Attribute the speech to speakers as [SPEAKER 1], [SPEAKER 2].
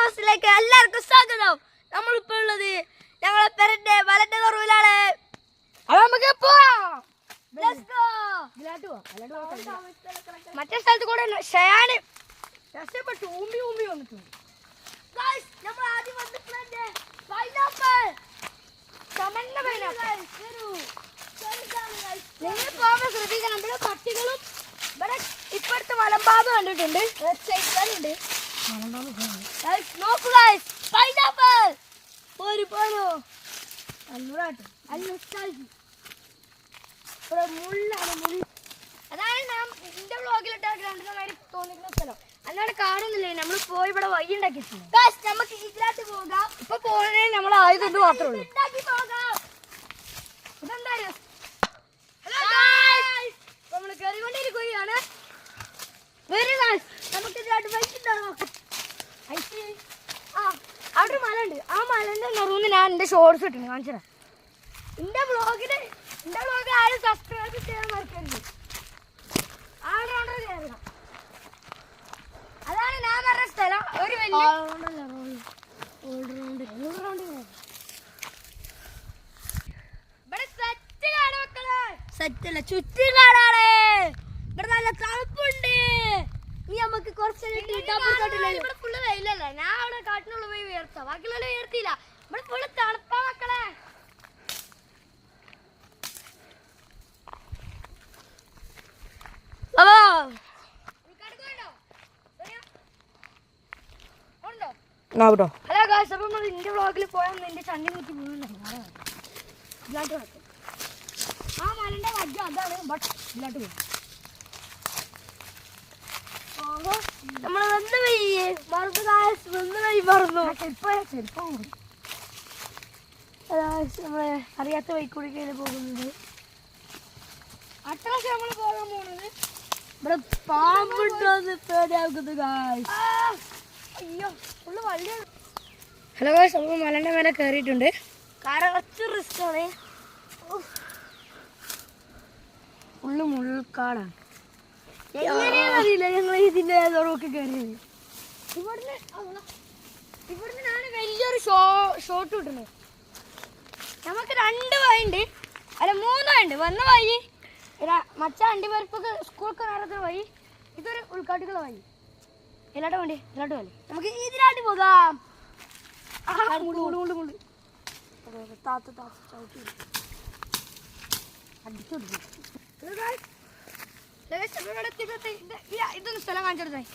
[SPEAKER 1] വ്ളോഗ്സിലേക്ക് എല്ലാവർക്കും സ്വാഗതം. നമ്മളിപ്പോൾ ഉള്ളത് ഞങ്ങളെ പെരന്റെ വലന്റെ തുറവിലാണ്.
[SPEAKER 2] അപ്പൊ നമുക്ക് പോവാം.
[SPEAKER 1] മറ്റേ സ്ഥലത്ത് കൂടെ ഷയാന്
[SPEAKER 2] രക്ഷപ്പെട്ടു ഊമ്പി വന്നിട്ടുണ്ട്.
[SPEAKER 1] നമ്മൾ ആദ്യം വന്നിട്ടുണ്ട് പൈനാപ്പിൾ. നിങ്ങൾ പോകുമ്പോൾ ശ്രദ്ധിക്കണം, നമ്മുടെ പട്ടികളും ഇവിടെ ഇപ്പോഴത്തെ മലമ്പാമ്പ് കണ്ടിട്ടുണ്ട്. നോക്കൂ പൈനാപ്പിൾ പോരോ അതാണ് ഞാൻ എന്റെ വ്ളോഗിലിട്ട ഗ്രൗണ്ടിനായി തോന്നിക്കുന്ന സ്ഥലം. അല്ലാണ്ട് കാണുന്നില്ല. നമ്മൾ പോയി ഇവിടെ വഴി ഉണ്ടാക്കിയിട്ടുണ്ട്. നമുക്ക് ഇതിനകത്ത് പോകാം.
[SPEAKER 2] ഇപ്പൊ പോകണേ നമ്മൾ ആയതുകൊണ്ട് മാത്രമേ ഉള്ളൂ.
[SPEAKER 1] ഇതെന്താ നമ്മള് കയറിക്കൊണ്ടിരിക്കുകയാണ്. നമുക്ക് ഇതിനകത്ത് വൈകിട്ടാണ്. അവിടെ ഒരു മല ഉണ്ട്. ആ മലന്റെ നെറുന്ന് ഞാൻ എന്റെ ഷോർട്സ് ഇട്ടുണ്ട്, കാണിച്ചത്. എന്റെ വ്ളോഗിൽ ആരും സബ്സ്ക്രൈബ് ചെയ്യാൻ മറക്കരുത്. അതാണ് ഞാൻ പറഞ്ഞ സ്ഥലം. ഒരു വലിയ സെറ്റല്ല, ചുറ്റും കാണാണ്. ഇവിടെ നല്ല തണുപ്പുണ്ട്. ഇനി നമുക്ക് കുറച്ച് ഇവിടെ ഫുള്ള് വെയിലല്ല. ഞാൻ അവിടെ കാട്ടിനുള്ള പോയി ഉയർത്താം, ബാക്കിയുള്ള ഉയർത്തിയില്ല. ഇവിടെ ഫുള്ള് തണുപ്പാ മക്കളെ. ഹലോ ഗായ്സ്, അപ്പൊ നമ്മൾ എന്റെ വ്ളോഗിൽ പോയാൽ എന്റെ ചണ്ടി കുത്തി പോകുന്നുണ്ടായിരുന്നു. ആ മലന്റെ വജ്ജ അതാണ്. ബട്ട് ഇല്ലാട്ട് പോകും. നമ്മള് വന്ന് വയ്യേ മറന്നു. വന്ന് വഴി മറന്നു. നമ്മളെ അറിയാത്ത വഴിക്കൂടിക്കയില് പോകുന്നത്. അടുത്ത പ്രാവശ്യം നമ്മള് പോകാൻ പോകുന്നത് ഇവിടെ പാമ്പുണ്ടോന്ന് പേടിയാകുന്നു ഗായ്സ്. അയ്യോ ഫുള്ള് വള്ളിയാണ്.
[SPEAKER 2] ഹലോ ഗായ്സ്, നമ്മൾ മലന്റെ മേലെ കയറിയിട്ടുണ്ട്.
[SPEAKER 1] കാരണം കുറച്ച് റിസ്ക് ആണ്.
[SPEAKER 2] ഫുള്ള് മുൾക്കാടാണ്.
[SPEAKER 1] എങ്ങനെയാണെന്നറിയില്ല ഞങ്ങൾ ഇതിന്റെ തുറവൊക്കെ കയറിയത്. ഇവിടുന്ന് ഞാൻ വലിയൊരു ഷോട്ട് കിട്ടുന്നത്. നമുക്ക് 2 വഴിയുണ്ട്, അല്ല 3 വഴിയുണ്ട്. വന്ന വഴി മറ്റേ അണ്ടിപ്പരിപ്പൊക്കെ സ്കൂൾക്ക് നേരത്തെ വഴി. ഇതൊരു ഉൾക്കാട്ടിക്കുള്ള വഴി. എല്ലാട്ട് വണ്ടി നമുക്ക് ഇതിനായിട്ട് പോകാം. ഇതൊന്നും സ്ഥലം കാണിച്ചെടുത്തായി.